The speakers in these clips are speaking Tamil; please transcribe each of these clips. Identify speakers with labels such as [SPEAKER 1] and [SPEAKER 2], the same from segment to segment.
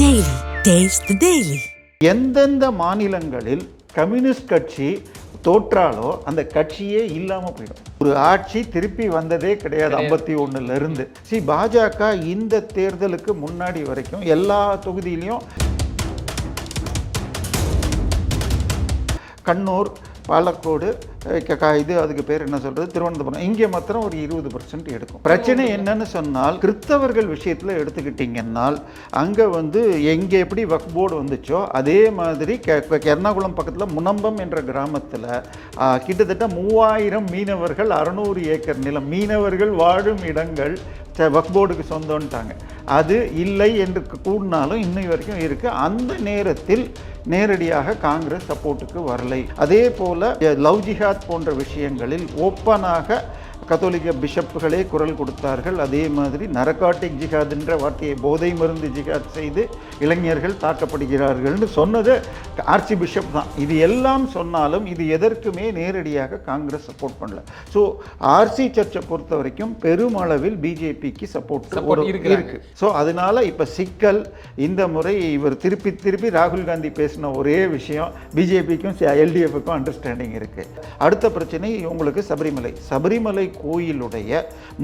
[SPEAKER 1] Daily. Taste the Daily.
[SPEAKER 2] எந்தெந்த மாநிலங்களில் கம்யூனிஸ்ட் கட்சி தோற்றாலோ அந்த கட்சியே இல்லாமல் போயிடும். ஒரு ஆட்சி திருப்பி வந்ததே கிடையாது 51ல இருந்து. பாஜக இந்த தேர்தலுக்கு முன்னாடி வரைக்கும் எல்லா தொகுதியிலையும் கண்ணூர், பாலக்கோடு, இது அதுக்கு பேர் என்ன சொல்கிறது, திருவனந்தபுரம், இங்கே மாத்திரம் ஒரு 20% எடுக்கும். பிரச்சனை என்னன்னு சொன்னால், கிறிஸ்தவர்கள் விஷயத்தில் எடுத்துக்கிட்டிங்கன்னால் அங்கே எங்கே எப்படி வக்ஃப் போர்டு வந்துச்சோ அதே மாதிரி எர்ணாகுளம் பக்கத்தில் முனம்பம் என்ற கிராமத்தில் கிட்டத்தட்ட 3000 மீனவர்கள் 600 ஏக்கர் நிலம் மீனவர்கள் வாழும் இடங்கள் வக்ஃப் போர்டுக்கு சொந்தம்ட்டாங்க. அது இல்லை என்று கூடினாலும் இன்னை வரைக்கும் இருக்குது. அந்த நேரத்தில் நேரடியாக காங்கிரஸ் சப்போர்ட்டுக்கு வரலை. அதே போல் லவ் ஜிஹாத் போன்ற விஷயங்களில் ஓப்பனாக கத்தோலிக்க பிஷப்புகளே குரல் கொடுத்தார்கள். அதே மாதிரி நரகாட்டிக் ஜிஹாத் என்ற வார்த்தையை போதை மருந்து ஜிஹாத் செய்து இளைஞர்கள் தாக்கப்படுகிறார்கள்னு சொன்னது ஆர்சி பிஷப் தான். இது எல்லாம் சொன்னாலும் இது எதற்குமே நேரடியாக காங்கிரஸ் சப்போர்ட் பண்ணல. ஸோ ஆர்சி சர்ச்சை பொறுத்த வரைக்கும் பெருமளவில் பிஜேபிக்கு சப்போர்ட் இருக்கு. ஸோ அதனால இப்போ சிக்கல் இந்த முறை இவர் திருப்பி ராகுல் காந்தி பேசின ஒரே விஷயம் பிஜேபிக்கும் எல்டிஎஃப்க்கும் அண்டர்ஸ்டாண்டிங் இருக்குது. அடுத்த பிரச்சனை உங்களுக்கு சபரிமலை கோயிலுடைய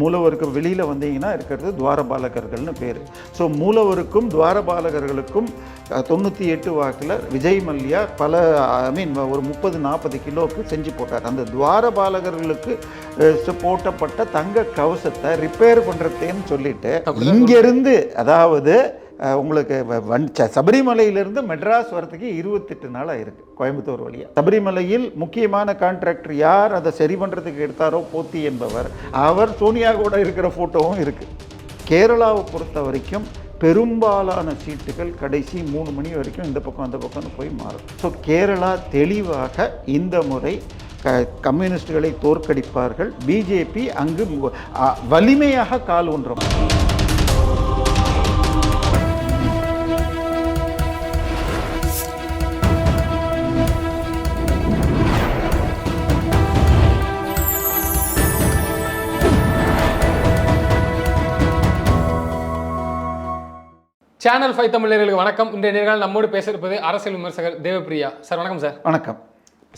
[SPEAKER 2] மூலவருக்கு வெளியில் வந்தீங்கன்னா இருக்கிறது துவாரபாலகர்கள்னு பேர். ஸோ மூலவருக்கும் துவாரபாலகர்களுக்கும் 98 வாக்கில் விஜய் மல்யா ஒரு 30-40 கிலோவுக்கு செஞ்சு போட்டார். அந்த துவாரபாலகர்களுக்கு போட்டப்பட்ட தங்க கவசத்தை ரிப்பேர் பண்ணுறதுன்னு சொல்லிட்டு இங்கிருந்து, அதாவது உங்களுக்கு சபரிமலையிலிருந்து மெட்ராஸ் வரத்துக்கு 28 நாளாக இருக்குது கோயம்புத்தூர் வழியாக. சபரிமலையில் முக்கியமான கான்ட்ராக்டர் யார் அதை சரி பண்ணுறதுக்கு எடுத்தாரோ போத்தி என்பவர், அவர் சோனியா கூட இருக்கிற ஃபோட்டோவும் இருக்குது. கேரளாவை பொறுத்த வரைக்கும் பெரும்பாலான சீட்டுகள் கடைசி 3 மணி வரைக்கும் இந்த பக்கம் அந்த பக்கம்னு போய் மாறும். ஸோ கேரளா தெளிவாக இந்த முறை கம்யூனிஸ்டுகளை தோற்கடிப்பார்கள். பிஜேபி அங்கு வலிமையாக கால் ஊன்றும்.
[SPEAKER 3] சேனல் 5 தமிழர்களுக்கு வணக்கம். இன்றைய நேர்காணல் நம்மோடு பேசியிருப்பது அரசியல் விமர்சகர் தேவப்பிரியா சார். வணக்கம் சார்.
[SPEAKER 2] வணக்கம்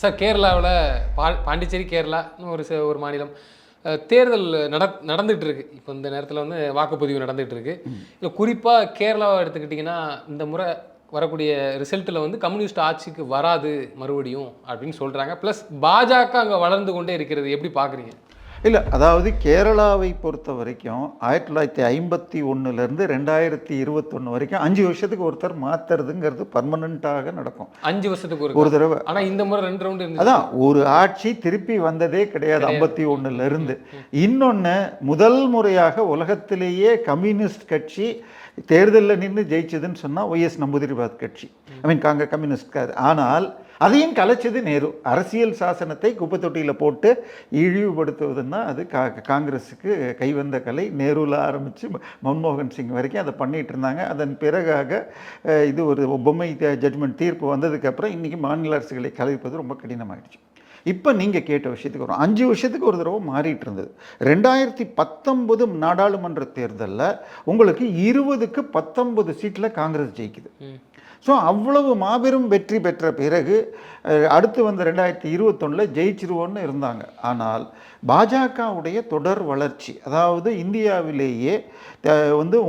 [SPEAKER 3] சார். கேரளாவில் பாண்டிச்சேரி, கேரளா ஒரு மாநிலம் தேர்தல் நடந்துகிட்டு இருக்கு. இப்போ இந்த நேரத்தில் வாக்குப்பதிவு நடந்துகிட்டு இருக்கு. இல்லை குறிப்பாக கேரளாவை எடுத்துக்கிட்டிங்கன்னா இந்த முறை வரக்கூடிய ரிசல்ட்டில் கம்யூனிஸ்ட் ஆட்சிக்கு வராது மறுபடியும் அப்படின்னு சொல்கிறாங்க. ப்ளஸ் பாஜக அங்கே வளர்ந்து கொண்டே இருக்கிறது. எப்படி பார்க்குறீங்க?
[SPEAKER 2] இல்லை, அதாவது கேரளாவை பொறுத்த வரைக்கும் 1951லேருந்து 2021 வரைக்கும் 5 வருஷத்துக்கு ஒருத்தர் மாற்றுறதுங்கிறது பர்மனண்ட்டாக நடக்கும்.
[SPEAKER 3] 5 வருஷத்துக்கு ஒரு தடவை. ஆனால் இந்த முறை 2 ரவுண்டு இருந்து
[SPEAKER 2] அதான் ஒரு ஆட்சி திருப்பி வந்ததே கிடையாது 51லேருந்து. இன்னொன்று, முதல் முறையாக உலகத்திலேயே கம்யூனிஸ்ட் கட்சி தேர்தலில் நின்று ஜெயிச்சதுன்னு சொன்னால் ஒய்எஸ் நம்பூதிரிபாத் கட்சி, கம்யூனிஸ்ட். ஆனால் அதையும் கலைச்சது நேரு. அரசியல் சாசனத்தை குப்பை தொட்டியில் போட்டு இழிவுபடுத்துவதுன்னா அது காங்கிரஸுக்கு கைவந்த கலை. நேருவில் ஆரம்பித்து மன்மோகன் சிங் வரைக்கும் அதை பண்ணிகிட்டு இருந்தாங்க. அதன் பிறகாக இது ஒரு பொம்மை ஜட்மெண்ட் தீர்ப்பு வந்ததுக்கப்புறம் இன்றைக்கி மாநில அரசுகளை கலைப்பது ரொம்ப கடினமாகிடுச்சு. இப்போ நீங்கள் கேட்ட விஷயத்துக்கு வரும். 5 வருஷத்துக்கு ஒரு தடவை மாறிட்டு இருந்தது. 2019 நாடாளுமன்ற தேர்தலில் உங்களுக்கு 20க்கு 19 சீட்டில் காங்கிரஸ் ஜெயிக்குது. ஸோ அவ்வளவு மாபெரும் வெற்றி பெற்ற பிறகு அடுத்து 2021 ஜெயிச்சிருவோன்னு இருந்தாங்க. ஆனால் பாஜகவுடைய தொடர் வளர்ச்சி, அதாவது இந்தியாவிலேயே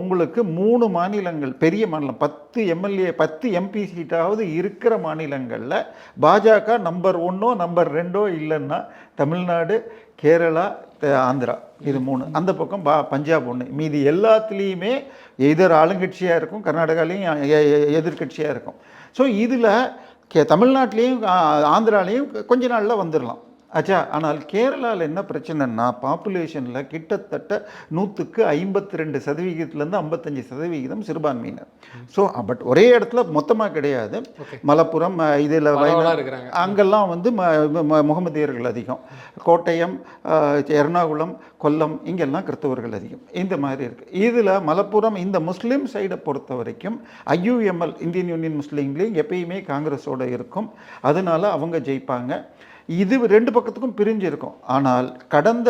[SPEAKER 2] உங்களுக்கு 3 மாநிலங்கள், பெரிய மாநிலம், 10 எம்எல்ஏ 10 எம்பி சீட்டாவது இருக்கிற மாநிலங்களில் பாஜக நம்பர் 1ஓ நம்பர் 2ஓ இல்லைன்னா தமிழ்நாடு, கேரளா, ஆந்திரா, இது 3. அந்த பக்கம் பஞ்சாப் 1. மீதி எல்லாத்துலேயுமே எதிர் ஆளுங்கட்சியாக இருக்கும், கர்நாடகாலேயும் எதிர்கட்சியாக இருக்கும். ஸோ இதில் தமிழ்நாட்டிலையும் ஆந்திராலேயும் கொஞ்ச நாளில் வந்துடலாம் ஆச்சா. ஆனால் கேரளாவில் என்ன பிரச்சனைன்னா, பாப்புலேஷனில் கிட்டத்தட்ட 100க்கு 52% 55% சிறுபான்மையினர். ஸோ பட் ஒரே இடத்துல மொத்தமாக கிடையாது. மலப்புரம், இதில் அங்கெல்லாம் முகமதியர்கள் அதிகம். கோட்டயம், எர்ணாகுளம், கொல்லம், இங்கெல்லாம் கிறிஸ்தவர்கள் அதிகம். இந்த மாதிரி இருக்குது. இதில் மலப்புரம் இந்த முஸ்லீம் சைடை பொறுத்த வரைக்கும் IUML, இந்தியன் யூனியன் முஸ்லீம் லீக், எப்பயுமே காங்கிரஸோடு இருக்கும். அதனால அவங்க ஜெயிப்பாங்க. இது 2 பக்கத்துக்கும் பிரிஞ்சு இருக்கும். ஆனால் கடந்த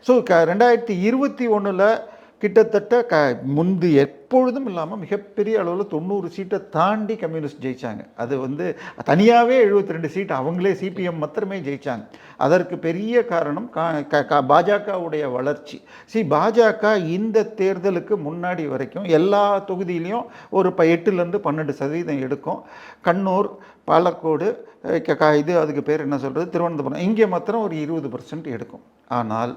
[SPEAKER 2] 2021 கிட்டத்தட்ட முன்பு எப்பொழுதும் இல்லாமல் மிகப்பெரிய அளவில் 90 சீட்டை தாண்டி கம்யூனிஸ்ட் ஜெயித்தாங்க. அது வந்து தனியாகவே 72 சீட் அவங்களே சிபிஎம் மாத்திரமே ஜெயித்தாங்க. அதற்கு பெரிய காரணம் பாஜகவுடைய வளர்ச்சி. பாஜக இந்த தேர்தலுக்கு முன்னாடி வரைக்கும் எல்லா தொகுதியிலையும் ஒரு 8லேருந்து 12% எடுக்கும். கண்ணூர், பாலக்கோடு, இது அதுக்கு பேர் என்ன சொல்கிறது, திருவனந்தபுரம், இங்கே மாத்திரம் ஒரு 20% எடுக்கும். ஆனால்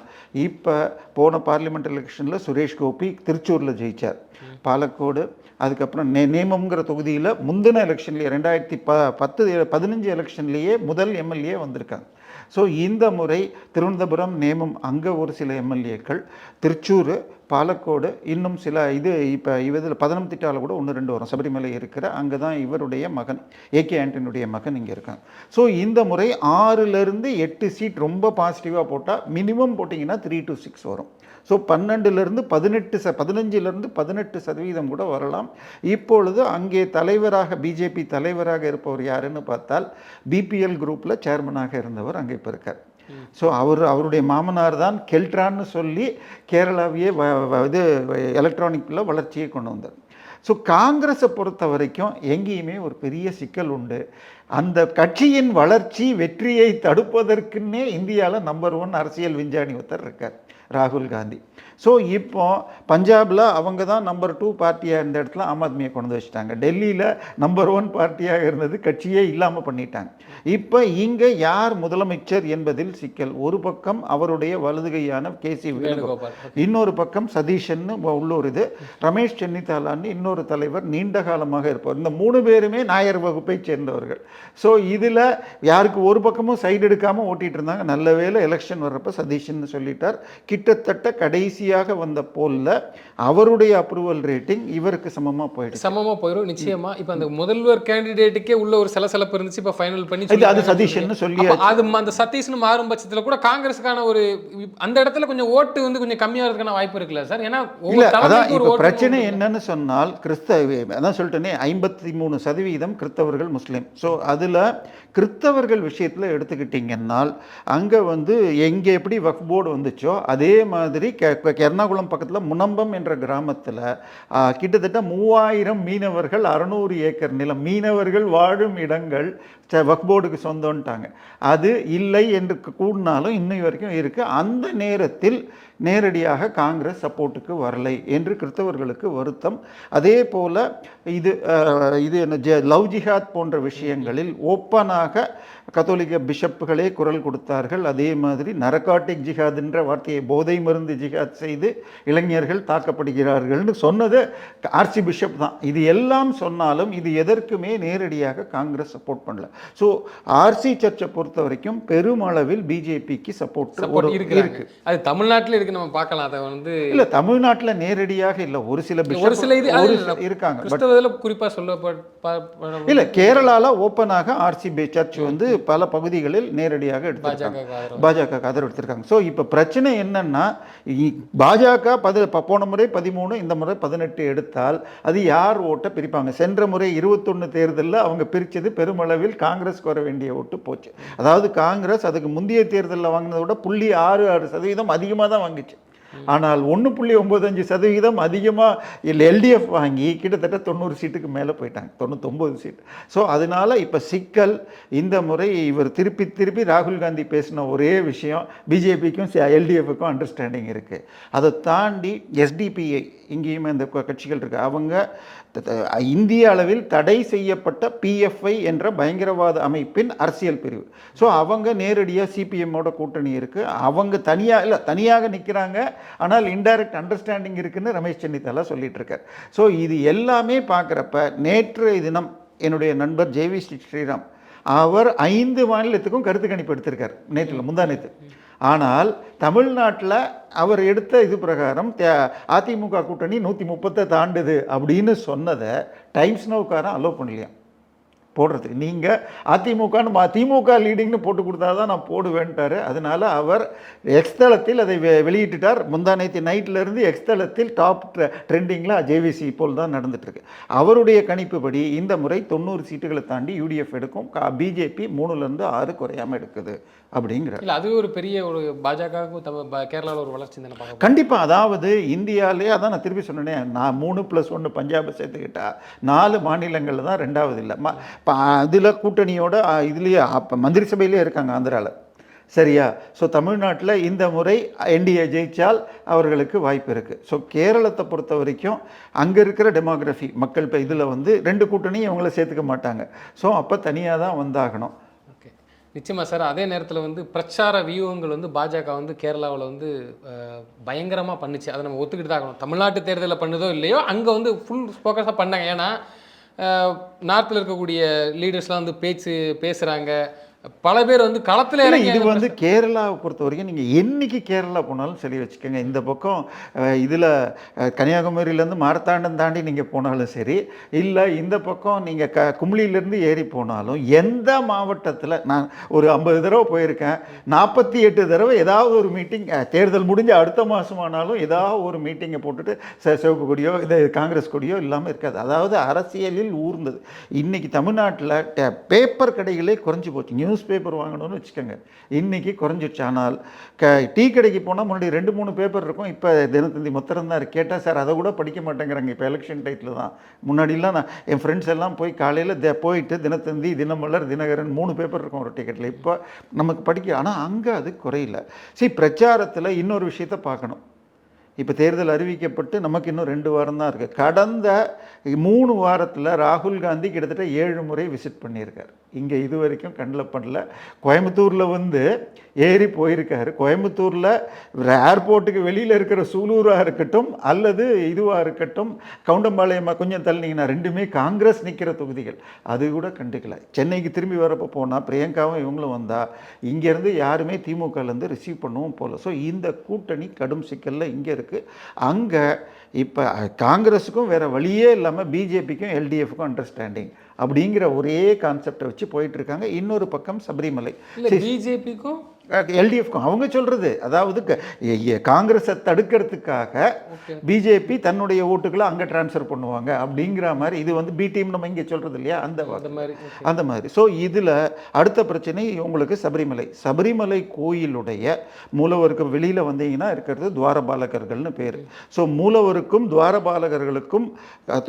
[SPEAKER 2] இப்போ போன பார்லிமெண்ட் எலெக்ஷனில் சுரேஷ் கோபி திருச்சூரில் ஜெயித்தார். பாலக்கோடு, அதுக்கப்புறம் நேமம்ங்கிற தொகுதியில் முந்தின எலெக்ஷன்லேயே 2015 எலெக்ஷன்லேயே முதல் எம்எல்ஏ வந்திருக்காங்க. ஸோ இந்த முறை திருவனந்தபுரம், நேமம் அங்கே ஒரு சில எம்எல்ஏக்கள், திருச்சூர், பாலக்கோடு, இன்னும் சில இப்போ இதில் பதனம்திட்டாவில் கூட 1-2 வரும். சபரிமலை இருக்கிற அங்கே தான் இவருடைய மகன் ஏகே ஆண்டனியுடைய மகன் இங்கே இருக்காங்க. ஸோ இந்த முறை 6லேருந்து 8 சீட் ரொம்ப பாசிட்டிவாக போட்டால் மினிமம் போட்டிங்கன்னா 3 to 6 வரும். ஸோ 12லேருந்து 15லேருந்து 18% கூட வரலாம். இப்பொழுது அங்கே தலைவராக பிஜேபி தலைவராக இருப்பவர் யாருன்னு பார்த்தால் பிபிஎல் குரூப்பில் சேர்மனாக இருந்தவர் அங்கே இப்போ இருக்கார். ஸோ அவருடைய மாமனார் தான் கெல்ட்ரான்னு சொல்லி கேரளாவையே இது எலக்ட்ரானிக்கில் வளர்ச்சியை கொண்டு வந்தார். ஸோ காங்கிரஸை பொறுத்த வரைக்கும் எங்கேயுமே ஒரு பெரிய சிக்கல் உண்டு. அந்த கட்சியின் வளர்ச்சி வெற்றியை தடுப்பதற்குன்னே இந்தியாவில் நம்பர் 1 அரசியல் விஞ்ஞானி ஒருத்தர் இருக்கார், ராகுல் காந்தி. ஸோ இப்போ பஞ்சாபில் அவங்க தான் நம்பர் 2 பார்ட்டியாக இருந்த இடத்துல ஆம் ஆத்மியை கொண்டு வச்சுட்டாங்க. டெல்லியில் நம்பர் 1 பார்ட்டியாக இருந்தது கட்சியே இல்லாமல் பண்ணிட்டாங்க. இப்போ இங்கே யார் முதலமைச்சர் என்பதில் சிக்கல். ஒரு பக்கம் அவருடைய வலதுகையான கேசி வேணுகோபால், இன்னொரு பக்கம் சதீஷன்னு உள்ளூர் ரமேஷ் சென்னிதாலான்னு இன்னொரு தலைவர் நீண்ட காலமாக இருப்பார். இந்த 3 பேருமே நாயர் வகுப்பை சேர்ந்தவர்கள். ஸோ இதில் யாருக்கு ஒரு பக்கமும் சைடு எடுக்காமல் ஓட்டிகிட்டு இருந்தாங்க. நல்ல வேளை எலெக்ஷன் வர்றப்ப சதீஷ்ன்னு சொல்லிட்டார். கிட்டத்தட்ட கடைசியாக வந்த போலில் அவருடைய அப்ரூவல் ரேட்டிங் இவருக்கு சமமாக போயிடும்.
[SPEAKER 3] நிச்சயமாக இப்போ அந்த முதல்வர் கேண்டிடேட்டுக்கே உள்ள ஒரு சலசலப்பு இருந்துச்சு. இப்போ ஃபைனல் பண்ணி
[SPEAKER 2] அது சதீஷ்ன்னு சொல்லி
[SPEAKER 3] அது அந்த சதீஷ்னு மாறும் பட்சத்தில் கூட காங்கிரஸுக்கான ஒரு அந்த இடத்துல கொஞ்சம் ஓட்டு வந்து கொஞ்சம் கம்மியாகிறதுக்கான வாய்ப்பு இருக்குல்ல சார்? ஏன்னா
[SPEAKER 2] பிரச்சனை என்னன்னு சொன்னால் அதான் சொல்லிட்டேனே 53% கிறிஸ்தவர்கள், முஸ்லீம். ஸோ அதில் கிறிஸ்தவர்கள் விஷயத்தில் எடுத்துக்கிட்டிங்கன்னால் அங்கே வந்து எங்கே எப்படி வக்ஃப் போர்டு வந்துச்சோ அதே மாதிரி எர்ணாகுளம் பக்கத்தில் முனம்பம் என்ற கிராமத்தில் கிட்டத்தட்ட 3000 மீனவர்கள் 600 ஏக்கர் நிலம் மீனவர்கள் வாழும் இடங்கள் வக்ஃப் போர்டுக்கு சொந்தம்ட்டாங்க. அது இல்லை என்று கூடினாலும் இன்னும் வரைக்கும் இருக்குது. அந்த நேரத்தில் நேரடியாக காங்கிரஸ் சப்போர்ட்டுக்கு வரலை என்று கிறிஸ்தவர்களுக்கு வருத்தம். அதே போல் இது என்ன லவ் ஜிஹாத் போன்ற விஷயங்களில் ஓப்பனாக கத்தோலிக்க பிஷப்புகளே குரல் கொடுத்தார்கள். அதே மாதிரி நரகாட்டிக் ஜிஹாத்ன்ற வார்த்தையை போதை மருந்து ஜிஹாத் செய்து இளைஞர்கள் தாக்கப்படுகிறார்கள்னு சொன்னது ஆர்சி பிஷப் தான். இது எல்லாம் சொன்னாலும் இது எதற்குமே நேரடியாக காங்கிரஸ் சப்போர்ட் பண்ணல. ஸோ ஆர்சி சர்ச்சை பொறுத்த வரைக்கும் பெருமளவில் பிஜேபிக்கு சப்போர்ட் இருக்கு.
[SPEAKER 3] அது தமிழ்நாட்டில் இருக்கு, நம்ம பார்க்கலாம். அதை வந்து
[SPEAKER 2] இல்லை, தமிழ்நாட்டில் நேரடியாக இல்லை, ஒரு சில இருக்காங்க.
[SPEAKER 3] குறிப்பாக சொல்ல
[SPEAKER 2] இல்லை, கேரளாவில் ஓப்பனாக ஆர்சி சர்ச் வந்து பல பகுதிகளில் நேரடியாக எடுத்துருக்காங்க, பாஜக ஆதரவு எடுத்திருக்காங்க. ஸோ இப்போ பிரச்சனை என்னன்னா பாஜக போன முறை 13 இந்த முறை 18 எடுத்தால் அது யார் ஓட்டை பிரிப்பாங்க? சென்ற முறை 21 தேர்தலில் அவங்க பிரித்தது பெருமளவில் காங்கிரஸ்க்கு வர வேண்டிய ஓட்டு போச்சு. அதாவது காங்கிரஸ் அதுக்கு முந்தைய தேர்தலில் வாங்கினதை விட 0.66% அதிகமாக தான் வாங்கிச்சு. ஆனால் 1.95% அதிகமாக எல்டிஎஃப் வாங்கி கிட்டத்தட்ட 90 சீட்டுக்கு மேலே போயிட்டாங்க, 99 சீட். ஸோ அதனால் இப்போ சிக்கல். இந்த முறை இவர் திருப்பி ராகுல் காந்தி பேசின ஒரே விஷயம் பிஜேபிக்கும் எல்டிஎஃப்க்கும் அண்டர்ஸ்டாண்டிங் இருக்குது. அதை தாண்டி எஸ்டிபிஐ இங்கேயுமே அந்த கட்சிகள் இருக்குது. அவங்க இந்திய அளவில் தடை செய்யப்பட்ட பிஎஃப்ஐ என்ற பயங்கரவாத அமைப்பின் அரசியல் பிரிவு. ஸோ அவங்க நேரடியாக சிபிஎம்மோட கூட்டணி இருக்குது. அவங்க தனியாக நிற்கிறாங்க, ஆனால் இன்டைரக்ட் அண்டர்ஸ்டாண்டிங் இருக்குன்னு ரமேஷ் சென்னிதாலா சொல்லிட்டு இருக்கார். ஸோ இது எல்லாமே பார்க்குறப்ப நேற்றைய தினம் என்னுடைய நண்பர் ஜேவி ஸ்ரீராம் அவர் 5 மாநிலத்துக்கும் கருத்து கணிப்பு எடுத்திருக்கார், முந்தா நேற்று. ஆனால் தமிழ்நாட்டில் அவர் எடுத்த இது பிரகாரம் அதிமுக கூட்டணி 130 தாண்டுது அப்படின்னு சொன்னதை டைம்ஸ் நோக்காரன் அலோவ் பண்ணலையாம். போடுறதுக்கு. நீங்கள் அதிமுகன்னு திமுக லீடிங்னு போட்டு கொடுத்தா தான் நான் போடுவேன்ட்டார். அதனால் அவர் எக்ஸ்தளத்தில் அதை வெளியிட்டுட்டார். முந்தானேத்தி நைட்டிலேருந்து எக்ஸ்தளத்தில் டாப் ட்ரெண்டிங்கில் ஜேவிசி போல் தான் நடந்துட்டுருக்கு. அவருடைய கணிப்புப்படி இந்த முறை 90 சீட்டுகளை தாண்டி யூடிஎஃப் எடுக்கும், பிஜேபி 3லேருந்து 6 குறையாமல் எடுக்குது அப்படிங்கிற.
[SPEAKER 3] இல்லை அது ஒரு பெரிய ஒரு பாஜகவுக்கும் கேரளாவில் ஒரு வளர்ச்சி தானே பார்க்க.
[SPEAKER 2] கண்டிப்பாக. அதாவது இந்தியாவிலே அதான் நான் திருப்பி சொன்னேன், நான் 3+1 பஞ்சாபை சேர்த்துக்கிட்டா 4 மாநிலங்களில் தான் 2வது இல்லை. அதில் கூட்டணியோட இதுலேயே மந்திரி சபையிலே இருக்காங்க ஆந்திராவில். சரியா? ஸோ தமிழ்நாட்டில் இந்த முறை என்டிஏ ஜெயிச்சால் அவர்களுக்கு வாய்ப்பு இருக்குது. ஸோ கேரளத்தை பொறுத்த வரைக்கும் அங்கே இருக்கிற டெமோக்ராஃபி மக்கள் இப்போ இதில் வந்து 2 கூட்டணியும் இவங்கள சேர்த்துக்க மாட்டாங்க. ஸோ அப்போ தனியாக தான் வந்தாகணும்.
[SPEAKER 3] ஓகே, நிச்சயமாக சார். அதே நேரத்தில் வந்து பிரச்சார வியூகங்கள் வந்து பாஜக வந்து கேரளாவில் வந்து பயங்கரமாக பண்ணுச்சு. அதை நம்ம ஒத்துக்கிட்டு தான் ஆகணும். தமிழ்நாட்டு தேர்தலில் பண்ணுதோ இல்லையோ அங்கே வந்து ஃபுல் ஃபோக்கஸாக பண்ணாங்க. ஏன்னா நார்த்தில் இருக்கக்கூடிய லீடர்ஸ்லாம் வந்து பேசுகிறாங்க. பல பேர் வந்து களத்தில்
[SPEAKER 2] இது வந்து கேரளாவை பொறுத்த வரைக்கும் நீங்கள் என்றைக்கு கேரளா போனாலும் சரி வச்சுக்கோங்க, இந்த பக்கம் இதில் கன்னியாகுமரியிலேருந்து மாரத்தாண்டம் தாண்டி நீங்கள் போனாலும் சரி, இல்லை இந்த பக்கம் நீங்கள் கும்ளியிலேருந்து ஏறி போனாலும், எந்த மாவட்டத்தில் நான் ஒரு 50 தடவை போயிருக்கேன், 48 தடவை ஏதாவது ஒரு மீட்டிங், தேர்தல் முடிஞ்ச அடுத்த மாதமானாலும் ஏதாவது ஒரு மீட்டிங்கை போட்டுட்டு சிவப்பு கொடியோ இது காங்கிரஸ் கொடியோ இல்லாமல் இருக்காது. அதாவது அரசியலில் ஊர்ந்தது. இன்றைக்கி தமிழ்நாட்டில் பேப்பர் கடைகளே குறைஞ்சி போச்சு. நியூஸ் பேப்பர் வாங்கணும்னு வச்சுக்கோங்க, இன்றைக்கி குறைஞ்சிடுச்சு. ஆனால் டீ கடைக்கு போனால் முன்னாடி 2-3 பேப்பர் இருக்கும், இப்போ தினத்தந்தி மொத்தம் தான் இருக்குது. கேட்டால் சார் அதை கூட படிக்க மாட்டேங்கிறாங்க, இப்போ எலெக்ஷன் டைத்தில் தான். முன்னாடிலாம் நான் என் ஃப்ரெண்ட்ஸ் எல்லாம் போய் காலையில் போயிட்டு தினத்தந்தி, தினமலர், தினகரன் 3 பேப்பர் இருக்கும் ஒரு டிக்கெட்டில். இப்போ நமக்கு படிக்க, ஆனால் அங்கே அது குறையில. சரி, பிரச்சாரத்தில் இன்னொரு விஷயத்தை பார்க்கணும். இப்போ தேர்தல் அறிவிக்கப்பட்டு நமக்கு இன்னும் 2 வாரம் தான் இருக்குது. கடந்த 3 வாரத்தில் ராகுல் காந்தி கிட்டத்தட்ட 7 முறை விசிட் பண்ணியிருக்கார். இங்கே இது வரைக்கும் கண்ணில் பண்ணல. கோயம்புத்தூரில் வந்து ஏறி போயிருக்காரு. கோயம்புத்தூரில் ஏர்போர்ட்டுக்கு வெளியில் இருக்கிற சூலூராக இருக்கட்டும் அல்லது இதுவாக இருக்கட்டும், கவுண்டம்பாளையமாக கொஞ்சம் தள்ளினீங்கன்னா 2மே காங்கிரஸ் நிற்கிற தொகுதிகள். அது கூட கண்டுக்கல. சென்னைக்கு திரும்பி வரப்போ போனால் பிரியங்காவும் இவங்களும் வந்தால் இங்கேருந்து யாருமே திமுகலேருந்து ரிசீவ் பண்ணவும் போகல. ஸோ இந்த கூட்டணி கடும் சிக்கலில் இங்கே இருக்குது. அங்கே இப்போ காங்கிரஸுக்கும் வேறு வழியே இல்லாமல் பிஜேபிக்கும் எல்டிஎஃப்க்கும் அண்டர்ஸ்டாண்டிங் அப்படிங்கிற ஒரே கான்செப்டை வச்சு போயிட்டுருக்காங்க. இன்னொரு பக்கம் சபரிமலை,
[SPEAKER 3] பிஜேபிக்கும்
[SPEAKER 2] எல்டிஎஃப்க்கும் அவங்க சொல்கிறது, அதாவது காங்கிரஸை தடுக்கிறதுக்காக பிஜேபி தன்னுடைய ஓட்டுகளை அங்கே டிரான்ஸ்ஃபர் பண்ணுவாங்க அப்படிங்கிற மாதிரி. இது வந்து பி டீம் நம்ம இங்கே சொல்கிறது இல்லையா, அந்த மாதிரி. ஸோ இதில் அடுத்த பிரச்சனை உங்களுக்கு சபரிமலை கோயிலுடைய மூலவருக்கு வெளியில் வந்தீங்கன்னா இருக்கிறது துவாரபாலகர்கள்னு பேர். ஸோ மூலவருக்கும் துவாரபாலகர்களுக்கும்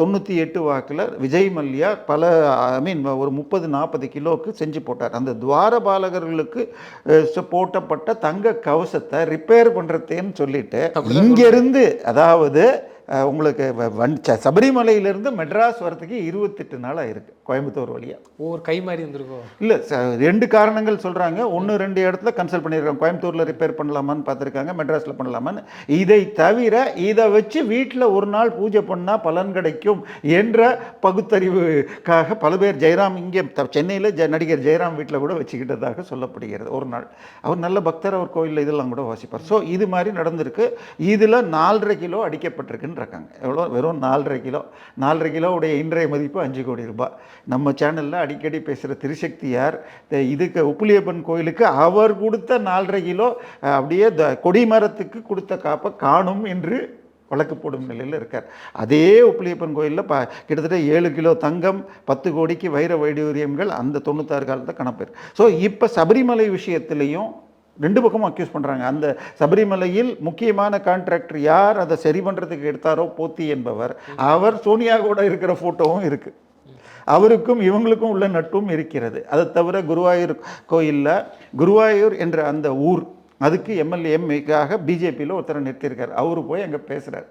[SPEAKER 2] 98 வாக்கில் விஜய் மல்யா ஒரு 30-40 கிலோவுக்கு செஞ்சு போட்டார். அந்த துவாரபாலகர்களுக்கு போட்டப்பட்ட தங்க கவசத்தை ரிப்பேர் பண்ணுறதேன்னு சொல்லிட்டு இங்கேருந்து, அதாவது உங்களுக்கு சபரிமலையிலேருந்து மெட்ராஸ் வரத்துக்கு 28 நாளாக இருக்குது கோயம்புத்தூர் வழியாக.
[SPEAKER 3] ஒரு கை மாதிரி வந்துருக்கோம்.
[SPEAKER 2] இல்லை, 2 காரணங்கள் சொல்கிறாங்க. 1-2 இடத்துல கன்சல்ட் பண்ணியிருக்காங்க. கோயம்புத்தூரில் ரிப்பேர் பண்ணலாமான்னு பார்த்துருக்காங்க, மெட்ராஸில் பண்ணலாமான்னு. இதை தவிர இதை வச்சு வீட்டில் ஒரு நாள் பூஜை பண்ணால் பலன் கிடைக்கும் என்ற பகுத்தறிவுக்காக பல பேர் ஜெயராம் இங்கே சென்னையில் நடிகர் ஜெயராம் வீட்டில் கூட வச்சுக்கிட்டதாக சொல்லப்படுகிறது. ஒரு நாள் அவர் நல்ல பக்தர், அவர் கோயிலில் இதெல்லாம் கூட வாசிப்பார். ஸோ இது மாதிரி நடந்திருக்கு. இதில் 4.5 கிலோ அடிக்கப்பட்டிருக்கு இருக்காங்க. எவ்வளோ? வெறும் 4.5 கிலோவுடைய இன்றைய மதிப்பு 5 கோடி ரூபாய். நம்ம சேனலில் அடிக்கடி பேசுகிற திருசக்தியார் இதுக்கு உப்புலியப்பன் கோயிலுக்கு அவர் கொடுத்த 4.5 கிலோ அப்படியே கொடிமரத்துக்கு கொடுத்த காப்பை காணும் என்று வழக்கு போடும் நிலையில் இருக்கார். அதே உப்புலியப்பன் கோயிலில் கிட்டத்தட்ட 7 கிலோ தங்கம், 10 கோடிக்கு வைர வைடூரியங்கள் அந்த 96 காலத்தை கணப்பேர். ஸோ இப்போ சபரிமலை விஷயத்துலேயும் 2 பக்கமும் அக்யூஸ் பண்ணுறாங்க. அந்த சபரிமலையில் முக்கியமான கான்ட்ராக்டர் யார் அதை சரி பண்ணுறதுக்கு எடுத்தாரோ போத்தி என்பவர், அவர் சோனியா கூட இருக்கிற ஃபோட்டோவும் இருக்குது. அவருக்கும் இவங்களுக்கும் உள்ள நட்பும் இருக்கிறது. அதை தவிர குருவாயூர் கோயிலில் குருவாயூர் என்ற அந்த ஊர், அதுக்கு எம்எல்ஏக்காக பிஜேபியில் ஒருத்தரை நிறுத்தியிருக்கார். அவர் போய் அங்கே பேசுகிறார்.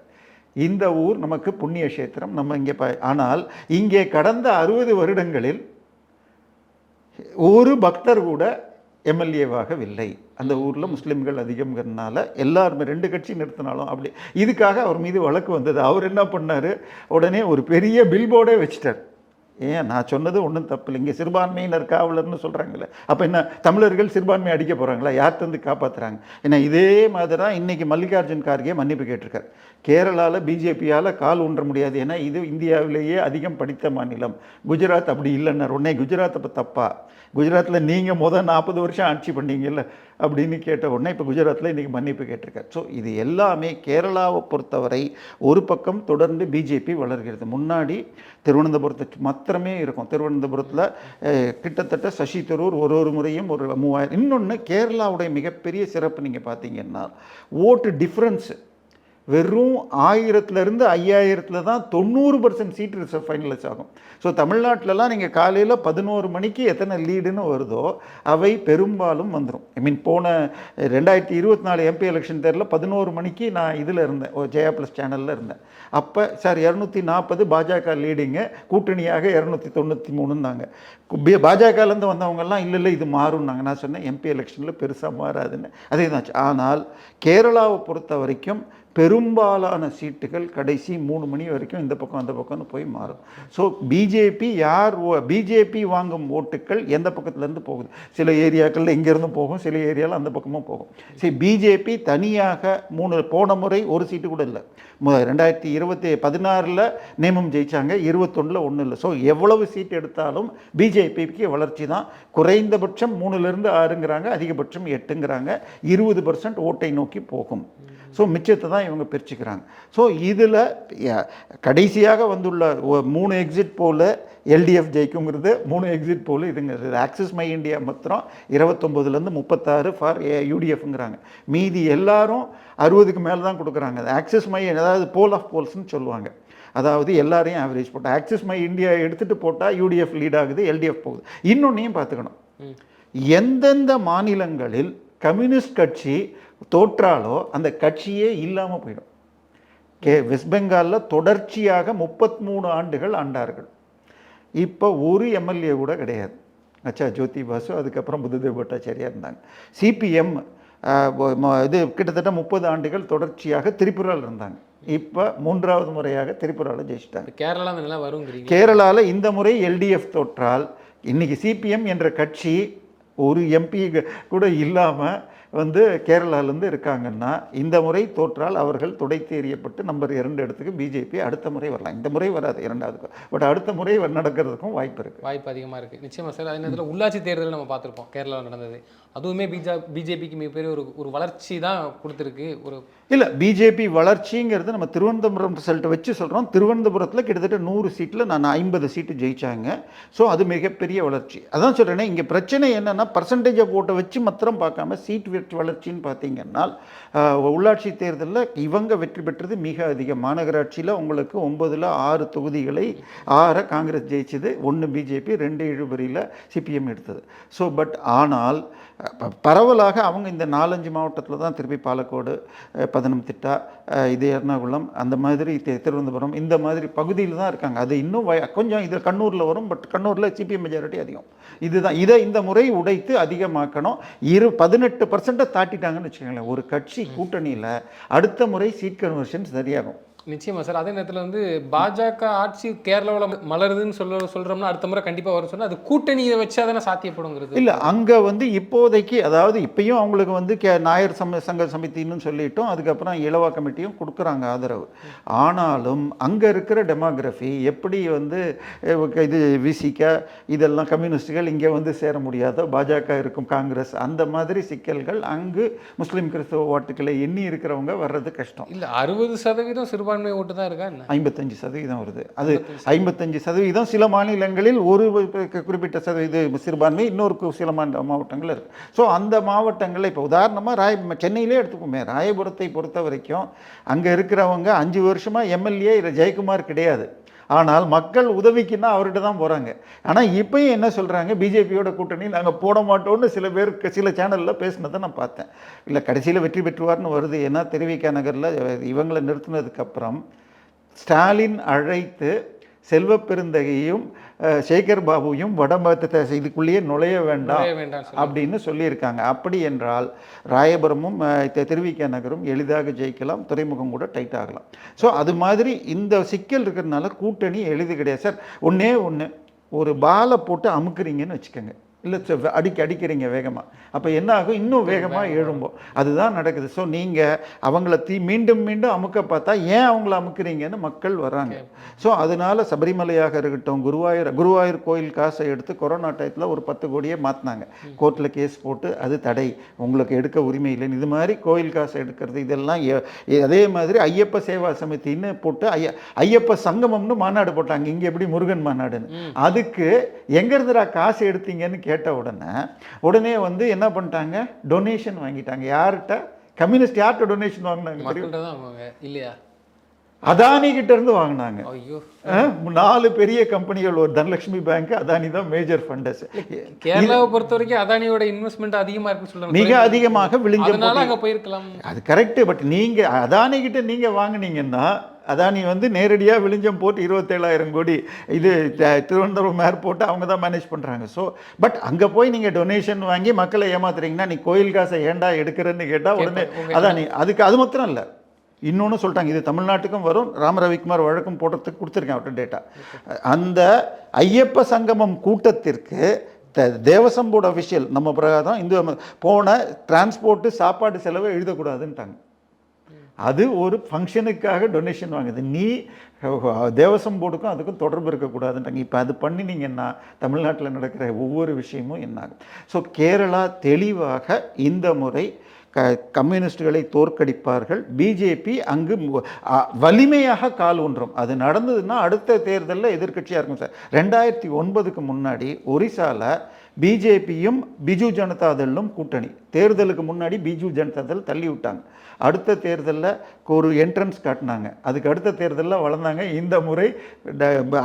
[SPEAKER 2] இந்த ஊர் நமக்கு புண்ணிய கஷேத்திரம், நம்ம இங்கே ஆனால் இங்கே கடந்த 60 வருடங்களில் ஒரு பக்தர் கூட எம்எல்ஏவாகவில்லை. அந்த ஊரில் முஸ்லீம்கள் அதிகம்ங்கிறதுனால எல்லாருமே 2 கட்சி நிறுத்தினாலும் அப்படி. இதுக்காக அவர் மீது வழக்கு வந்தது. அவர் என்ன பண்ணார், உடனே ஒரு பெரிய பில்போர்டே வச்சுட்டார். ஏன் நான் சொன்னது ஒன்றும் தப்பு இல்லை, இங்கே சிறுபான்மையினர் காவலர்னு சொல்கிறாங்களே, அப்போ என்ன தமிழர்கள் சிறுபான்மையை அடிக்க போகிறாங்களா? யார் தந்து காப்பாற்றுறாங்க? ஏன்னா இதே மாதிரி தான் இன்றைக்கி மல்லிகார்ஜுன் கார்கே மன்னிப்பு கேட்டிருக்கார். கேரளாவில் பிஜேபியால் கால் ஊன்ற முடியாது. ஏன்னா இது இந்தியாவிலேயே அதிகம் படித்த மாநிலம். குஜராத் அப்படி இல்லைன்னார். உடனே குஜராத் அப்போ தப்பா, குஜராத்தில் நீங்கள் 40 வருஷம் ஆட்சி பண்ணீங்கல்ல அப்படின்னு கேட்ட உடனே இப்போ குஜராத்தில் இன்றைக்கி மன்னிப்பு கேட்டிருக்கார். ஸோ இது எல்லாமே கேரளாவை பொறுத்தவரை ஒரு பக்கம் தொடர்ந்து பிஜேபி வளர்கிறது. முன்னாடி திருவனந்தபுரத்துக்கு மாத்திரமே இருக்கும். திருவனந்தபுரத்தில் கிட்டத்தட்ட சசி தரூர் ஒரு முறையும் ஒரு 3000. இன்னொன்று கேரளாவுடைய மிகப்பெரிய சிறப்பு நீங்கள் பார்த்தீங்கன்னா ஓட்டு டிஃப்ரென்ஸு வெறும் 1000லேருந்து 5000 தான் 90% சீட்டு ஃபைனலைஸ் ஆகும். ஸோ தமிழ்நாட்டிலலாம் நீங்கள் காலையில் 11 மணிக்கு எத்தனை லீடுன்னு வருதோ அவை பெரும்பாலும் வந்துடும். ஐ மீன் போன 2024 எம்பி எலெக்ஷன் தேர்தலில் 11 மணிக்கு நான் இதில் இருந்தேன், ஜெயா ப்ளஸ் சேனலில் இருந்தேன். அப்போ சார் 240 பாஜக லீடிங்கு, கூட்டணியாக 293ன்னாங்க. பாஜகலேருந்து வந்தவங்கெல்லாம் இல்லை இது மாறும்னாங்க. நான் சொன்னேன் எம்பி எலெக்ஷனில் பெருசாக மாறாதுன்னு. அதே தான். ஆனால் கேரளாவை பொறுத்த வரைக்கும் பெரும்பாலான சீட்டுகள் கடைசி 3 மணி வரைக்கும் இந்த பக்கம் அந்த பக்கம்னு போய் மாறும். ஸோ பிஜேபி வாங்கும் ஓட்டுக்கள் எந்த பக்கத்துலேருந்து போகுது? சில ஏரியாக்களில் இங்கேருந்து போகும், சில ஏரியாவில் அந்த பக்கமும் போகும். சரி, பிஜேபி தனியாக போன முறை ஒரு சீட்டு கூட இல்லை. 2016 நேமம் ஜெயிச்சாங்க, 21 ஒன்றும் இல்லை. ஸோ எவ்வளவு சீட் எடுத்தாலும் பிஜேபிக்கு வளர்ச்சி தான். குறைந்தபட்சம் 3லேருந்து 6ங்கிறாங்க, அதிகபட்சம் 8ங்கிறாங்க. 20% ஓட்டை நோக்கி போகும். ஸோ மிச்சத்தை தான் இவங்க பிரிச்சுக்கிறாங்க. ஸோ இதில் கடைசியாக வந்துள்ள 3 எக்ஸிட் போல் எல்டிஎஃப் ஜெயிக்குங்கிறது, 3 எக்ஸிட் போல் இதுங்கிறது. ஆக்சிஸ் மை இந்தியா மாத்திரம் 29லேருந்து 36 ஃபார் யூடிஎஃப்ங்கிறாங்க. மீதி எல்லாரும் 60க்கு மேலே தான் கொடுக்குறாங்க. ஆக்சிஸ் மை, அதாவது போல் ஆஃப் போல்ஸ்ன்னு சொல்லுவாங்க. அதாவது எல்லாரையும் ஆவரேஜ் போட்டால் ஆக்சிஸ் மை இந்தியா எடுத்துகிட்டு போட்டால் யூடிஎஃப் லீட் ஆகுது, எல்டிஎஃப் போகுது. இன்னொன்னையும் பார்த்துக்கணும், எந்தெந்த மாநிலங்களில் கம்யூனிஸ்ட் கட்சி தோற்றாலோ அந்த கட்சியே இல்லாமல் போயிடும். வெஸ்ட் பெங்காலில் தொடர்ச்சியாக 33 ஆண்டுகள் ஆண்டார்கள். இப்போ ஒரு எம்எல்ஏ கூட கிடையாது. ஜோதி பாசு, அதுக்கப்புறம் புத்ததேவ் பட்டாச்சாரியா இருந்தாங்க. சிபிஎம் இது கிட்டத்தட்ட 30 ஆண்டுகள் தொடர்ச்சியாக திரிபுராவில் இருந்தாங்க. இப்போ 3வது முறையாக திரிபுராவில் ஜெயிச்சிட்டாங்க. கேரளாவில் இந்த முறை எல்டிஎஃப் தோற்றால் இன்னைக்கு சிபிஎம் என்ற கட்சி ஒரு எம்பி கூட இல்லாமல் கேரளாவிலேருந்து இருக்காங்கன்னா, இந்த முறை தோற்றால் அவர்கள் துடைத்து எறியப்பட்டு நம்பர் 2 இடத்துக்கு பிஜேபி அடுத்த முறை வரலாம். இந்த முறை வராது, 2வது, பட் அடுத்த முறை நடக்கிறதுக்கும் வாய்ப்பு
[SPEAKER 3] அதிகமாக இருக்குது. நிச்சயமாக சார். அதே நேரத்தில் உள்ளாட்சி தேர்தலில் நம்ம பார்த்துருப்போம் கேரளாவில் நடந்தது. அதுவுமே பிஜேபிக்கு மிகப்பெரிய ஒரு வளர்ச்சி தான் கொடுத்துருக்கு.
[SPEAKER 2] இல்லை, பிஜேபி வளர்ச்சிங்கிறது நம்ம திருவனந்தபுரம் ரிசல்ட்டை வச்சு சொல்கிறோம். திருவனந்தபுரத்தில் கிட்டத்தட்ட 100 சீட்டில் நான் 50 சீட்டு ஜெயித்தாங்க. ஸோ அது மிகப்பெரிய வளர்ச்சி. அதான் சொல்கிறேன்னா, இங்கே பிரச்சனை என்னென்னா பர்சன்டேஜ் ஆஃப் ஓட்டை வச்சு மாத்திரம் பார்க்காம சீட் வளர்ச்சின்னு பார்த்தீங்கன்னா, உள்ளாட்சி தேர்தலில் இவங்க வெற்றி பெற்றது மிக அதிகம். மாநகராட்சியில் உங்களுக்கு 9ல் 6 தொகுதிகளை 6 காங்கிரஸ் ஜெயிச்சது, 1 பிஜேபி, 2 இழுபறியில் சிபிஎம் எடுத்தது. ஸோ பட் ஆனால் பரவலாக அவங்க இந்த 4-5 மாவட்டத்தில் தான், திருப்பி பாலக்கோடு, பதனம்திட்டா, இது எர்ணாகுளம், அந்த மாதிரி திருவனந்தபுரம், இந்த மாதிரி பகுதியில் தான் இருக்காங்க. அது இன்னும் கொஞ்சம் இது கண்ணூரில் வரும். பட் கண்ணூரில் சிபிஎம் மெஜாரிட்டி அதிகம். இதுதான் இதை இந்த முறை உடைத்து அதிகமாக்கணும். 18% தாட்டிட்டாங்கன்னு வச்சுக்கோங்களேன். ஒரு கட்சி கூட்டணியில் அடுத்த முறை சீட் கன்வர்ஷன் சரியாகும்.
[SPEAKER 3] நிச்சயமாக சார். அதே நேரத்தில் பாஜக ஆட்சி கேரளாவில் மலருதுன்னு சொல்கிறோம்னா அடுத்த முறை கண்டிப்பாக வரும் சொன்னால் அது கூட்டணியை வச்சா தானே சாத்தியப்படுங்கிறது.
[SPEAKER 2] இல்லை, அங்கே இப்போதைக்கு, அதாவது இப்பயும் அவங்களுக்கு நாயர் சங்க சமித்தின்னு சொல்லிட்டோம், அதுக்கப்புறம் இலவா கமிட்டியும் கொடுக்குறாங்க ஆதரவு. ஆனாலும் அங்கே இருக்கிற டெமோகிராஃபி எப்படி இது விசிக இதெல்லாம் கம்யூனிஸ்டுகள் இங்கே சேர முடியாத, பாஜக இருக்கும் காங்கிரஸ், அந்த மாதிரி சிக்கல்கள் அங்கு முஸ்லீம் கிறிஸ்தவ ஓட்டுக்களை எண்ணி இருக்கிறவங்க வர்றது கஷ்டம்.
[SPEAKER 3] இல்லை, 60% சிறுபான்மை ஓட்டு தான் இருக்கா?
[SPEAKER 2] 55% வருது. அது 55% சில மாநிலங்களில் ஒரு குறிப்பிட்ட சதவீத சிறுபான்மை, இன்னொரு சில மாவட்டங்கள் இருக்கு. ஸோ அந்த மாவட்டங்களில் இப்போ உதாரணமாக சென்னையிலே எடுத்துக்கோமே, ராயபுரத்தை பொறுத்த வரைக்கும் அங்கே இருக்கிறவங்க 5 வருஷமாக எம்எல்ஏ ஜெயக்குமார் கிடையாது. ஆனால் மக்கள் உதவிக்குன்னா அவர்கிட்ட தான் போகிறாங்க. ஆனால் இப்போயும் என்ன சொல்கிறாங்க, பிஜேபியோட கூட்டணி நாங்கள் போட மாட்டோம்னு சில பேர் சில சேனலில் பேசினதை நான் பார்த்தேன். இல்லை, கடைசியில் வெற்றி பெற்றுவார்னு வருது. ஏன்னா திருவிக நகரில் இவங்களை நிறுத்தினதுக்கப்புறம் ஸ்டாலின் அழைத்து செல்வ பெருந்தகையும் சேகர் பாபுவையும் இதுக்குள்ளேயே நுழைய வேண்டாம் அப்படின்னு சொல்லியிருக்காங்க. அப்படி என்றால் ராயபுரமும் திருவிக நகரும் எளிதாக ஜெயிக்கலாம், துறைமுகம் கூட டைட் ஆகலாம். ஸோ அது மாதிரி இந்த சிக்கல் இருக்கிறதுனால கூட்டணி எளிது கிடையாது சார். ஒன்று ஒரு பாலை போட்டு அமுக்குறீங்கன்னு வச்சுக்கோங்க, இல்லை அடிக்கிறீங்க வேகமாக, அப்போ என்ன ஆகும், இன்னும் வேகமாக எழும்போம். அதுதான் நடக்குது. ஸோ நீங்கள் அவங்கள மீண்டும் மீண்டும் அமுக்க பார்த்தா ஏன் அவங்கள அமுக்குறீங்கன்னு மக்கள் வராங்க. ஸோ அதனால சபரிமலையாக இருக்கட்டும், குருவாயூர் கோயில் காசை எடுத்து கொரோனா டயத்தில் ஒரு 10 கோடியே மாற்றினாங்க. கோர்ட்டில் கேஸ் போட்டு அது தடை, உங்களுக்கு எடுக்க உரிமை இல்லைன்னு. இது மாதிரி கோயில் காசை எடுக்கிறது இதெல்லாம் அதே மாதிரி ஐயப்ப சேவா சமிதின்னு போட்டு ஐயப்ப சங்கமம்னு மாநாடு போட்டாங்க. இங்கே எப்படி முருகன் மாநாடுன்னு. அதுக்கு எங்கேருந்துடா காசு எடுத்தீங்கன்னு கேட்ட உடனே வந்து என்ன பண்ணிட்டாங்க, டொனேஷன் வாங்கிட்டாங்க. யார்கிட்ட? கம்யூனிஸ்ட் யார்கிட்ட டொனேஷன் வாங்கினாங்க?
[SPEAKER 3] இல்லையா,
[SPEAKER 2] அதானி கிட்ட இருந்து வாங்கினாங்க.
[SPEAKER 3] ஐயோ,
[SPEAKER 2] 4 பெரிய கம்பெனிகள், ஒரு தனலட்சுமி பேங்க், அதானி தான் மேஜர் ஃபண்டர்ஸ்.
[SPEAKER 3] கேரளாவை பொறுத்த வரைக்கும் அதானியோட இன்வெஸ்ட்மெண்ட் அதிகமா இருக்குன்னு சொல்றாங்க.
[SPEAKER 2] மிக அதிகமாக விழிஞ்சனால
[SPEAKER 3] அங்க போயிருக்கலாம்.
[SPEAKER 2] அது கரெக்ட். பட் நீங்க அதானி கிட்ட நீங்க வாங்கினீங்கன்னா, அதானி வந்து நேரடியாக விழிஞ்சம் போட்டு 27,000 கோடி இது திருவனந்தபுரம் ஏர்போர்ட்டை அவங்க தான் மேனேஜ் பண்ணுறாங்க. ஸோ பட் அங்கே போய் நீங்கள் டொனேஷன் வாங்கி மக்களை ஏமாத்துறீங்கன்னா, நீ கோயில் காசை ஏண்டா எடுக்கிறன்னு கேட்டால் உடனே அதானி. அதுக்கு அது மாத்திரம் இல்லை, இன்னொன்று சொல்லிட்டாங்க. இது தமிழ்நாட்டுக்கும் வரும். ராம ரவிக்குமார் வழக்கம் போடுறதுக்கு கொடுத்துருக்கேன் அவர்கிட்ட டேட்டா. அந்த ஐயப்ப சங்கமம் கூட்டத்திற்கு தேவசம் போர்டு அஃபிஷியல் நம்ம பிரகாரம் இந்து போன டிரான்ஸ்போர்ட்டு சாப்பாடு செலவை எழுதக்கூடாதுன்ட்டாங்க. அது ஒரு ஃபங்க்ஷனுக்காக டொனேஷன் வாங்குது. நீ தேவசம் போர்டுக்கும் அதுக்கும் தொடர்பு இருக்கக்கூடாதுன்றாங்க. இப்போ அது பண்ணினீங்கன்னா தமிழ்நாட்டில் நடக்கிற ஒவ்வொரு விஷயமும் என்னாகும். ஸோ கேரளா தெளிவாக இந்த முறை கம்யூனிஸ்டுகளை தோற்கடிப்பார்கள். பிஜேபி அங்கு வலிமையாக கால் ஊன்றும். அது நடந்ததுன்னா அடுத்த தேர்தலில் எதிர்க்கட்சியாக இருக்கும் சார். 2009க்கு முன்னாடி ஒரிசாவில் பிஜேபியும் பிஜு ஜனதாதளும் கூட்டணி. தேர்தலுக்கு முன்னாடி பிஜு ஜனதாதள் தள்ளி விட்டாங்க. அடுத்த தேர்தலில் ஒரு என்ட்ரன்ஸ் காட்டினாங்க. அதுக்கு அடுத்த தேர்தலில் வளர்ந்தாங்க. இந்த முறை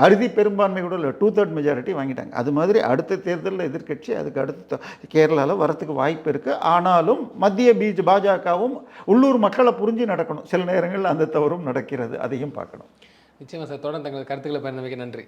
[SPEAKER 2] அறுதி பெரும்பான்மை கூட இல்லை, 2/3 மெஜாரிட்டி வாங்கிட்டாங்க. அது மாதிரி அடுத்த தேர்தலில் எதிர்க்கட்சி அதுக்கு அடுத்த கேரளாவில் வரத்துக்கு வாய்ப்பு இருக்குது. ஆனாலும் மத்திய பாஜகவும் உள்ளூர் மக்களை புரிஞ்சு நடக்கணும். சில நேரங்களில் அந்த தவறும் நடக்கிறது, அதையும் பார்க்கணும்.
[SPEAKER 3] நிச்சயமாக சார். தொடர்ந்து தங்கள் கருத்துக்களை பயன்படுத்த நன்றி.